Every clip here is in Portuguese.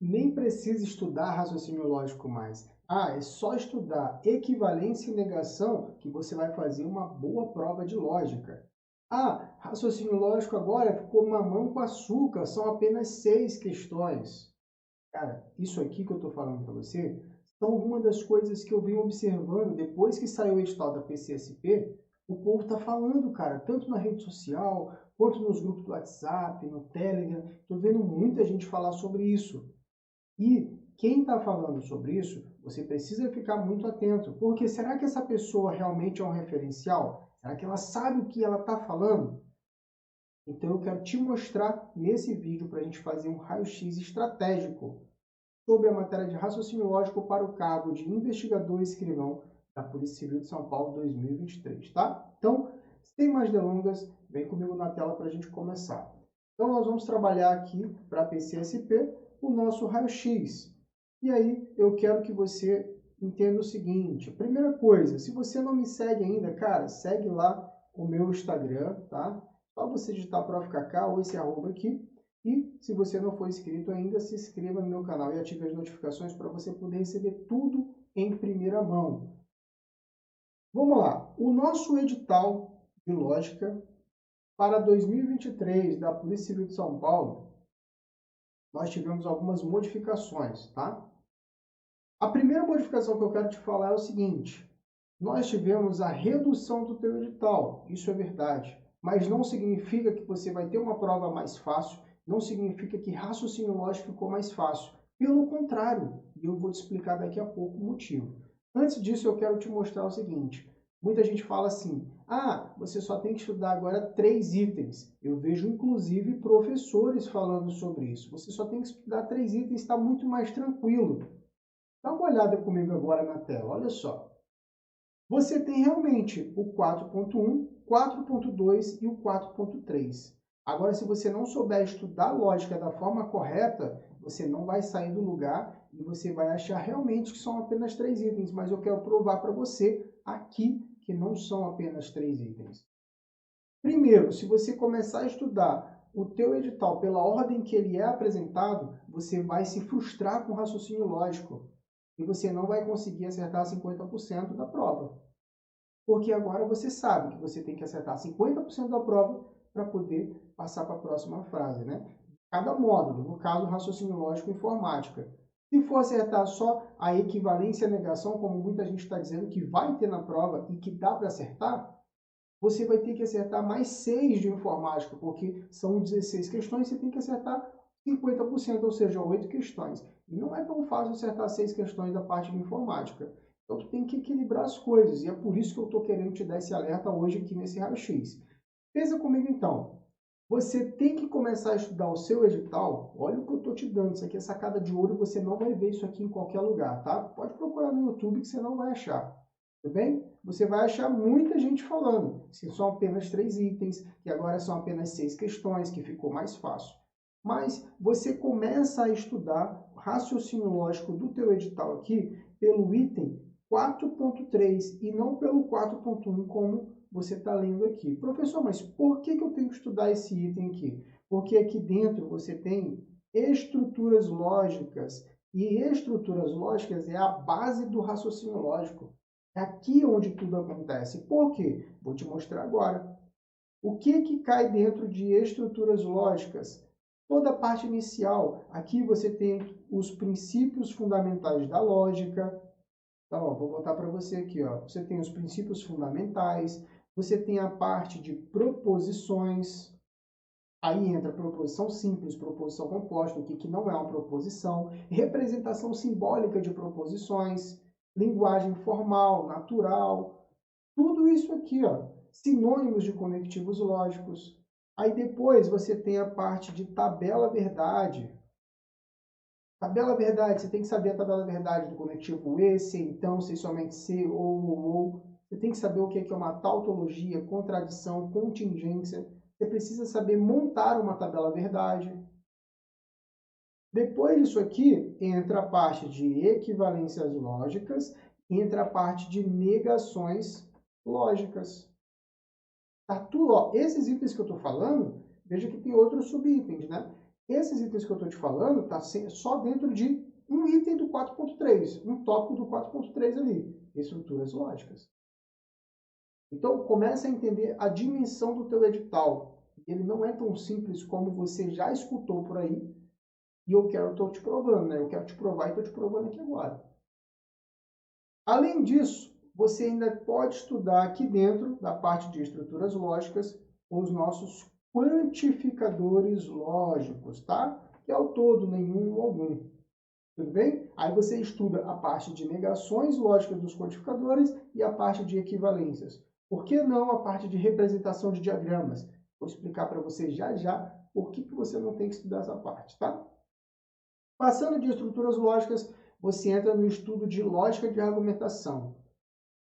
nem precisa estudar raciocínio lógico mais. É só estudar equivalência e negação que você vai fazer uma boa prova de lógica. Raciocínio lógico agora ficou mamão com açúcar, são apenas 6 questões. Cara, isso aqui que eu estou falando para você são algumas das coisas que eu venho observando depois que saiu o edital da PCSP. O povo está falando, cara, tanto na rede social, quanto nos grupos do WhatsApp, no Telegram. Estou vendo muita gente falar sobre isso. E quem está falando sobre isso, você precisa ficar muito atento, porque será que essa pessoa realmente é um referencial? Será que ela sabe o que ela está falando? Então eu quero te mostrar nesse vídeo para a gente fazer um raio-x estratégico sobre a matéria de raciocínio lógico para o cargo de investigador e escrivão da Polícia Civil de São Paulo 2023, tá? Então, sem mais delongas, vem comigo na tela para a gente começar. Então, nós vamos trabalhar aqui para a PCSP o nosso raio-x. E aí, eu quero que você entenda o seguinte. Primeira coisa, se você não me segue ainda, cara, segue lá o meu Instagram, tá? Só você digitar ProfKK ou esse arroba aqui. E se você não for inscrito ainda, se inscreva no meu canal e ative as notificações para você poder receber tudo em primeira mão. Vamos lá. O nosso edital de lógica para 2023 da Polícia Civil de São Paulo, nós tivemos algumas modificações, tá? A primeira modificação que eu quero te falar é o seguinte: nós tivemos a redução do teu edital, isso é verdade, mas não significa que você vai ter uma prova mais fácil, não significa que raciocínio lógico ficou mais fácil. Pelo contrário, e eu vou te explicar daqui a pouco o motivo. Antes disso, eu quero te mostrar o seguinte. Muita gente fala assim, você só tem que estudar agora 3 itens. Eu vejo, inclusive, professores falando sobre isso. Você só tem que estudar 3 itens, está muito mais tranquilo. Dá uma olhada comigo agora na tela, olha só. Você tem realmente o 4.1, 4.2 e o 4.3. Agora, se você não souber estudar lógica da forma correta, você não vai sair do lugar e você vai achar realmente que são apenas 3 itens. Mas eu quero provar para você aqui que não são apenas 3 itens. Primeiro, se você começar a estudar o teu edital pela ordem que ele é apresentado, você vai se frustrar com o raciocínio lógico e você não vai conseguir acertar 50% da prova. Porque agora você sabe que você tem que acertar 50% da prova para poder passar para a próxima fase, né? Cada módulo, no caso, raciocínio lógico e informática. Se for acertar só a equivalência e a negação, como muita gente está dizendo que vai ter na prova e que dá para acertar, você vai ter que acertar mais 6 de informática, porque são 16 questões, você tem que acertar 50%, ou seja, 8 questões. E não é tão fácil acertar 6 questões da parte de informática. Então, tu tem que equilibrar as coisas, e é por isso que eu estou querendo te dar esse alerta hoje aqui nesse raio-x. Pensa comigo então. Você tem que começar a estudar o seu edital. Olha o que eu estou te dando. Isso aqui é sacada de ouro, você não vai ver isso aqui em qualquer lugar, tá? Pode procurar no YouTube que você não vai achar. Tudo bem? Você vai achar muita gente falando que são apenas 3 itens, que agora são apenas 6 questões, que ficou mais fácil. Mas você começa a estudar o raciocínio lógico do teu edital aqui pelo item 4.3 e não pelo 4.1 como você está lendo aqui. Professor, mas por que eu tenho que estudar esse item aqui? Porque aqui dentro você tem estruturas lógicas, e estruturas lógicas é a base do raciocínio lógico. É aqui onde tudo acontece. Por quê? Vou te mostrar agora. O que cai dentro de estruturas lógicas? Toda a parte inicial. Aqui você tem os princípios fundamentais da lógica. Então, vou botar para você aqui. Você tem os princípios fundamentais. Você tem a parte de proposições. Aí entra proposição simples, proposição composta, o que não é uma proposição. Representação simbólica de proposições. Linguagem formal, natural. Tudo isso aqui, sinônimos de conectivos lógicos. Aí depois você tem a parte de tabela verdade. Tabela verdade, você tem que saber a tabela verdade do conectivo e, se, então, se, somente se, ou. Você tem que saber o que é uma tautologia, contradição, contingência. Você precisa saber montar uma tabela verdade. Depois disso aqui, entra a parte de equivalências lógicas, entra a parte de negações lógicas. Tá tudo, esses itens que eu estou falando, veja que tem outros subitens, né? Esses itens que eu estou te falando tá só dentro de um item do 4.3, um tópico do 4.3 ali, estruturas lógicas. Então, comece a entender a dimensão do teu edital. Ele não é tão simples como você já escutou por aí, e eu estou te provando, né? Eu quero te provar e estou te provando aqui agora. Além disso, você ainda pode estudar aqui dentro, da parte de estruturas lógicas, os nossos quantificadores lógicos, tá? Que é o todo, nenhum ou algum. Tudo bem? Aí você estuda a parte de negações lógicas dos quantificadores e a parte de equivalências. Por que não a parte de representação de diagramas? Vou explicar para você já já por que você não tem que estudar essa parte, tá? Passando de estruturas lógicas, você entra no estudo de lógica de argumentação.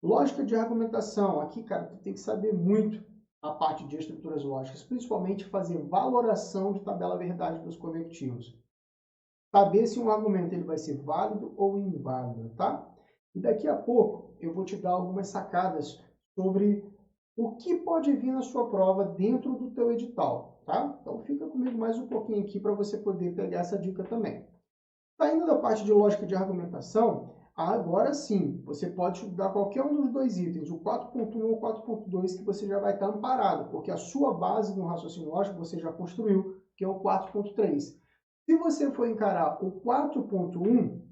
Lógica de argumentação, aqui, cara, tu tem que saber muito a parte de estruturas lógicas, principalmente fazer valoração de tabela verdade dos conectivos. Saber se um argumento ele vai ser válido ou inválido, tá? E daqui a pouco eu vou te dar algumas sacadas sobre o que pode vir na sua prova dentro do teu edital, tá? Então fica comigo mais um pouquinho aqui para você poder pegar essa dica também. Saindo da parte de lógica de argumentação, agora sim, você pode estudar qualquer um dos dois itens, o 4.1 ou 4.2, que você já vai estar amparado, porque a sua base no raciocínio lógico você já construiu, que é o 4.3. Se você for encarar o 4.1,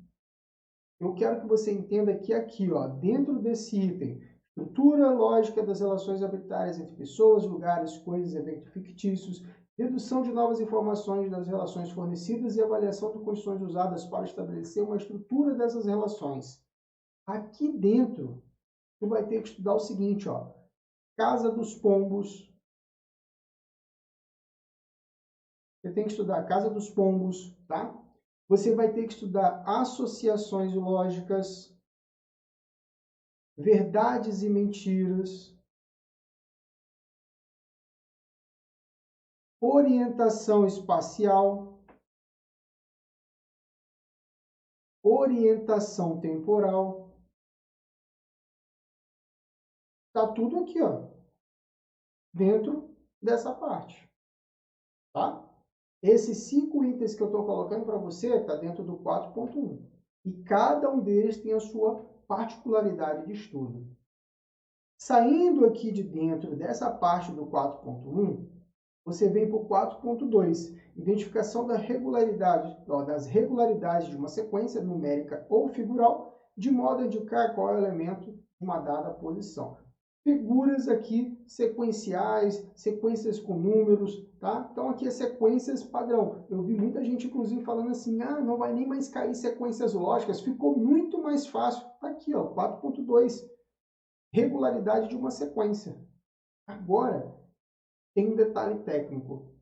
eu quero que você entenda que aqui, ó, dentro desse item, estrutura lógica das relações arbitrárias entre pessoas, lugares, coisas, eventos fictícios, dedução de novas informações das relações fornecidas e avaliação de condições usadas para estabelecer uma estrutura dessas relações. Aqui dentro, tu vai ter que estudar o seguinte, ó, Casa dos Pombos. Você tem que estudar Casa dos Pombos, tá? Você vai ter que estudar associações lógicas, verdades e mentiras, orientação espacial, orientação temporal. Tá tudo aqui, ó, dentro dessa parte, tá? Esses 5 itens que eu estou colocando para você está dentro do 4.1. E cada um deles tem a sua particularidade de estudo. Saindo aqui de dentro dessa parte do 4.1, você vem para o 4.2, identificação da regularidade, das regularidades de uma sequência numérica ou figural, de modo a indicar qual é o elemento de uma dada posição. Figuras aqui sequenciais, sequências com números, tá? Então aqui é sequências padrão. Eu vi muita gente, inclusive, falando assim, não vai nem mais cair sequências lógicas, ficou muito mais fácil. Tá aqui, ó, 4.2, regularidade de uma sequência. Agora, tem um detalhe técnico.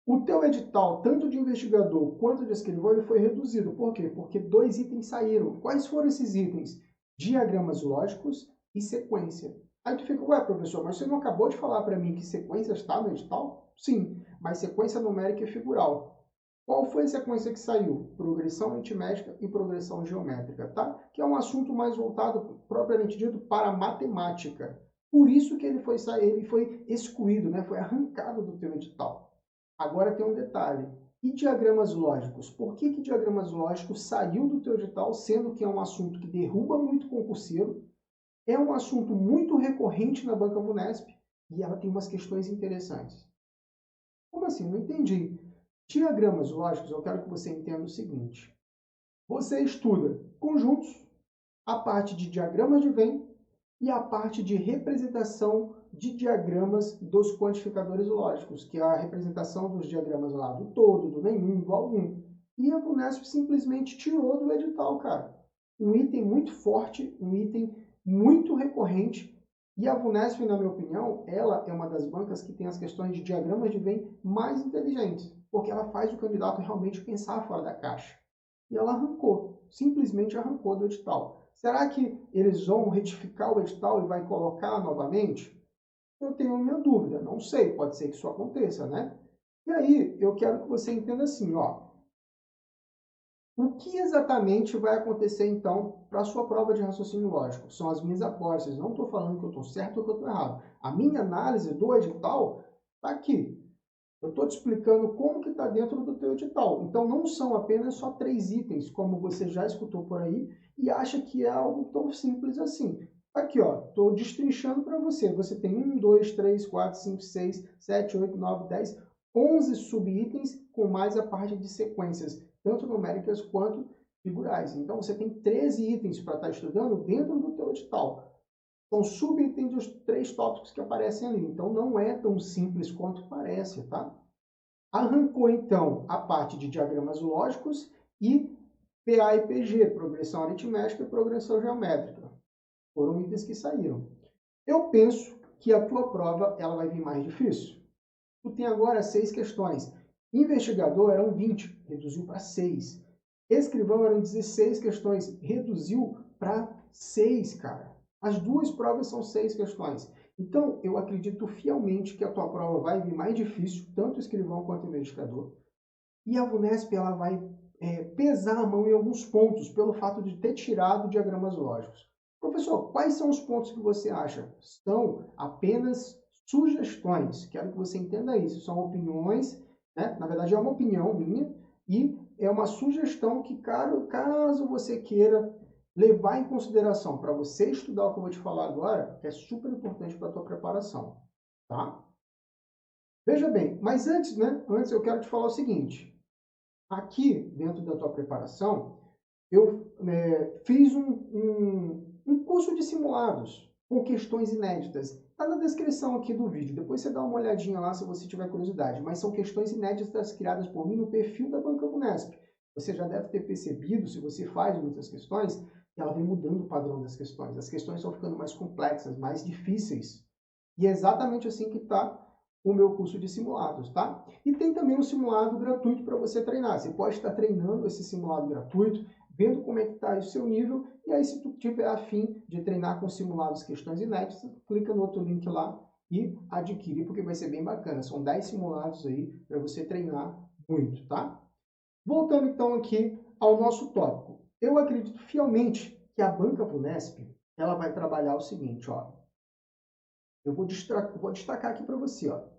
O teu edital, tanto de investigador quanto de escrivão, ele foi reduzido. Por quê? Porque 2 itens saíram. Quais foram esses itens? Diagramas lógicos e sequência. Aí tu fica, ué, professor, mas você não acabou de falar para mim que sequência está no edital? Sim, mas sequência numérica e figural. Qual foi a sequência que saiu? Progressão aritmética e progressão geométrica, tá? Que é um assunto mais voltado, propriamente dito, para a matemática. Por isso que ele foi excluído, né? Foi arrancado do teu edital. Agora tem um detalhe. E diagramas lógicos? Por que diagramas lógicos saiu do teu edital, sendo que é um assunto que derruba muito concurseiro, é um assunto muito recorrente na banca VUNESP e ela tem umas questões interessantes. Como assim? Não entendi. Diagramas lógicos, eu quero que você entenda o seguinte. Você estuda conjuntos, a parte de diagramas de Venn e a parte de representação de diagramas dos quantificadores lógicos, que é a representação dos diagramas lá do todo, do nenhum, do algum. E a VUNESP simplesmente tirou do edital, cara. Um item muito forte, um item muito recorrente, e a VUNESP, na minha opinião, ela é uma das bancas que tem as questões de diagramas de Venn mais inteligentes, porque ela faz o candidato realmente pensar fora da caixa. E ela arrancou, simplesmente arrancou do edital. Será que eles vão retificar o edital e vai colocar novamente? Eu tenho minha dúvida, não sei, pode ser que isso aconteça, né? E aí, eu quero que você entenda assim, ó. O que exatamente vai acontecer, então, para a sua prova de raciocínio lógico? São as minhas apostas. Não estou falando que eu estou certo ou que eu estou errado. A minha análise do edital está aqui. Eu estou te explicando como que está dentro do teu edital. Então, não são apenas só 3 itens, como você já escutou por aí, e acha que é algo tão simples assim. Aqui, ó, estou destrinchando para você. Você tem 1, 2, 3, 4, 5, 6, 7, 8, 9, 10, 11 subitens, com mais a parte de sequências, tanto numéricas quanto figurais. Então, você tem 13 itens para estar estudando dentro do teu edital. São subitens dos 3 tópicos que aparecem ali. Então, não é tão simples quanto parece, tá? Arrancou, então, a parte de diagramas lógicos e PA e PG, progressão aritmética e progressão geométrica. Foram itens que saíram. Eu penso que a tua prova ela vai vir mais difícil. Tu tem agora 6 questões. Investigador eram 20, reduziu para 6. Escrivão eram 16 questões, reduziu para 6, cara. As 2 provas são 6 questões. Então, eu acredito fielmente que a tua prova vai vir mais difícil, tanto escrivão quanto investigador. E a VUNESP ela vai pesar a mão em alguns pontos, pelo fato de ter tirado diagramas lógicos. Professor, quais são os pontos que você acha? São apenas sugestões. Quero que você entenda isso. São opiniões, né? Na verdade, é uma opinião minha e é uma sugestão que, caso você queira levar em consideração para você estudar o que eu vou te falar agora, é super importante para a tua preparação, tá? Veja bem, mas antes, né? Antes eu quero te falar o seguinte. Aqui, dentro da tua preparação, eu fiz um curso de simulados com questões inéditas. Está na descrição aqui do vídeo. Depois você dá uma olhadinha lá se você tiver curiosidade. Mas são questões inéditas criadas por mim no perfil da Banca VUNESP. Você já deve ter percebido, se você faz muitas questões, que ela vem mudando o padrão das questões. As questões estão ficando mais complexas, mais difíceis. E é exatamente assim que está o meu curso de simulados, tá? E tem também um simulado gratuito para você treinar. Você pode estar treinando esse simulado gratuito, vendo como é que está o seu nível, e aí se tu tiver afim de treinar com simulados questões inéditas, clica no outro link lá e adquire, porque vai ser bem bacana. São 10 simulados aí para você treinar muito, tá? Voltando então aqui ao nosso tópico. Eu acredito fielmente que a Banca VUNESP, ela vai trabalhar o seguinte, ó. Eu vou destacar aqui para você, ó.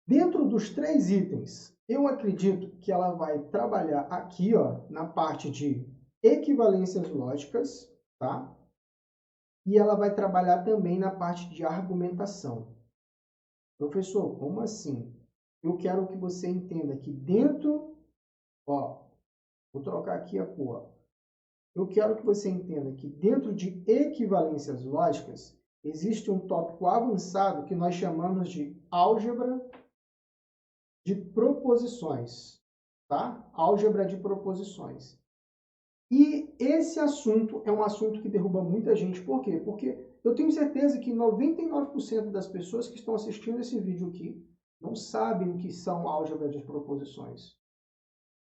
Dentro dos 3 itens, eu acredito que ela vai trabalhar aqui, ó, na parte de equivalências lógicas, tá? E ela vai trabalhar também na parte de argumentação. Professor, como assim? Eu quero que você entenda que dentro, ó, vou trocar aqui a cor. Eu quero que você entenda que dentro de equivalências lógicas, existe um tópico avançado que nós chamamos de álgebra de proposições, tá? Álgebra de proposições. E esse assunto é um assunto que derruba muita gente. Por quê? Porque eu tenho certeza que 99% das pessoas que estão assistindo esse vídeo aqui não sabem o que são álgebra de proposições.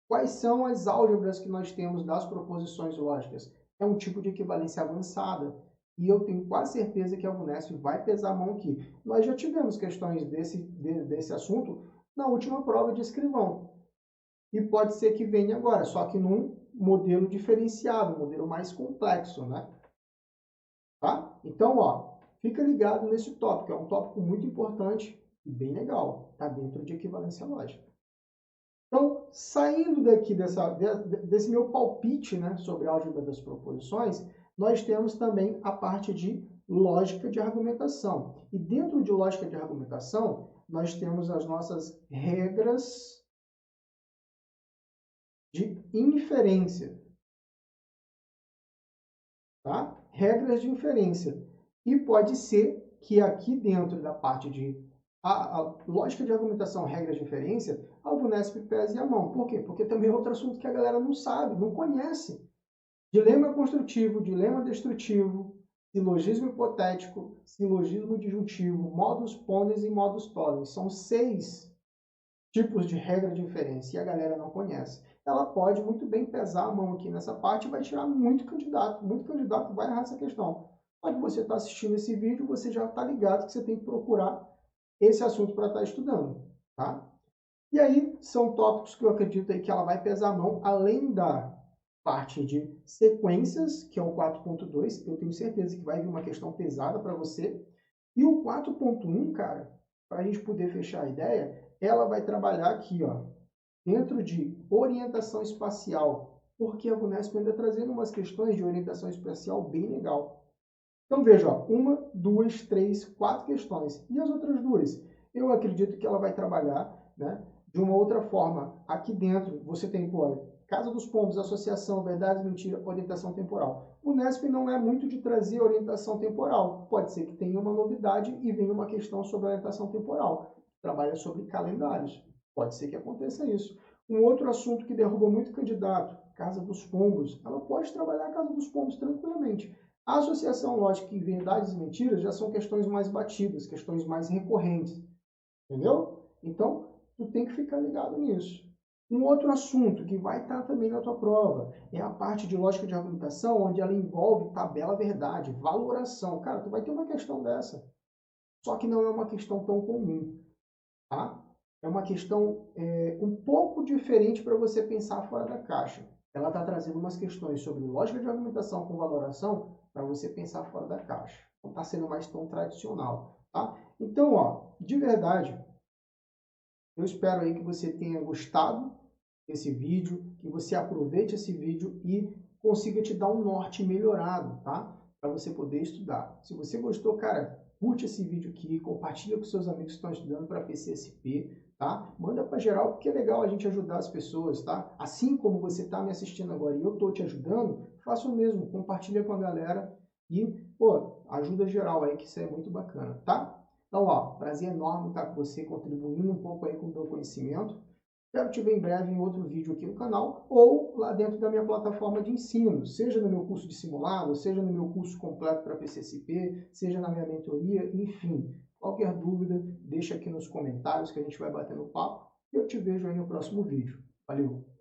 Quais são as álgebras que nós temos das proposições lógicas? É um tipo de equivalência avançada. E eu tenho quase certeza que a VUNESP vai pesar a mão aqui. Nós já tivemos questões desse assunto na última prova de escrivão. E pode ser que venha agora, só que num modelo diferenciado, um modelo mais complexo, né? Tá? Então, ó, fica ligado nesse tópico, é um tópico muito importante e bem legal, tá dentro de equivalência lógica. Então, saindo daqui desse meu palpite, né, sobre a álgebra das proposições, nós temos também a parte de lógica de argumentação. E dentro de lógica de argumentação, nós temos as nossas regras de inferência. Tá? Regras de inferência. E pode ser que aqui dentro da parte de a lógica de argumentação, regras de inferência, a VUNESP pese a mão. Por quê? Porque também é outro assunto que a galera não sabe, não conhece. Dilema construtivo, dilema destrutivo, silogismo hipotético, silogismo disjuntivo, modus ponens e modus tollens. São 6 tipos de regra de inferência e a galera não conhece. Ela pode muito bem pesar a mão aqui nessa parte e vai tirar muito candidato vai errar essa questão. Quando você está assistindo esse vídeo, você já está ligado que você tem que procurar esse assunto para estar estudando, tá? E aí, são tópicos que eu acredito aí que ela vai pesar a mão, além da parte de sequências, que é o 4.2, eu tenho certeza que vai vir uma questão pesada para você. E o 4.1, cara, para a gente poder fechar a ideia, ela vai trabalhar aqui, ó, dentro de orientação espacial, porque a VUNESP ainda trazendo umas questões de orientação espacial bem legal. Então veja, ó, 1, 2, 3, 4 questões. E as outras duas? Eu acredito que ela vai trabalhar, né, de uma outra forma. Aqui dentro você tem, pô, Casa dos Pombos, Associação, Verdade e Mentira, Orientação Temporal. O Unesp não é muito de trazer orientação temporal. Pode ser que tenha uma novidade e venha uma questão sobre orientação temporal. Trabalha sobre calendários. Pode ser que aconteça isso. Um outro assunto que derruba muito candidato, Casa dos Pombos. Ela pode trabalhar a Casa dos Pombos tranquilamente. A associação lógica e verdades e mentiras já são questões mais batidas, questões mais recorrentes. Entendeu? Então, tu tem que ficar ligado nisso. Um outro assunto que vai estar também na tua prova é a parte de lógica de argumentação, onde ela envolve tabela verdade, valoração. Cara, tu vai ter uma questão dessa. Só que não é uma questão tão comum, tá? É uma questão um pouco diferente para você pensar fora da caixa. Ela está trazendo umas questões sobre lógica de argumentação com valoração para você pensar fora da caixa. Não está sendo mais tão tradicional, tá? Então, ó, de verdade, eu espero aí que você tenha gostado desse vídeo, que você aproveite esse vídeo e consiga te dar um norte melhorado, tá? Para você poder estudar. Se você gostou, cara, curte esse vídeo aqui, compartilha com seus amigos que estão estudando para PCSP, tá? Manda para geral, porque é legal a gente ajudar as pessoas, tá? Assim como você está me assistindo agora e eu estou te ajudando, faça o mesmo, compartilha com a galera e, pô, ajuda geral aí, que isso é muito bacana, tá? Então, ó, prazer enorme estar com você, contribuindo um pouco aí com o meu conhecimento. Espero te ver em breve em outro vídeo aqui no canal ou lá dentro da minha plataforma de ensino, seja no meu curso de simulado, seja no meu curso completo para PCSP, seja na minha mentoria, enfim. Qualquer dúvida, deixa aqui nos comentários que a gente vai batendo papo e eu te vejo aí no próximo vídeo. Valeu!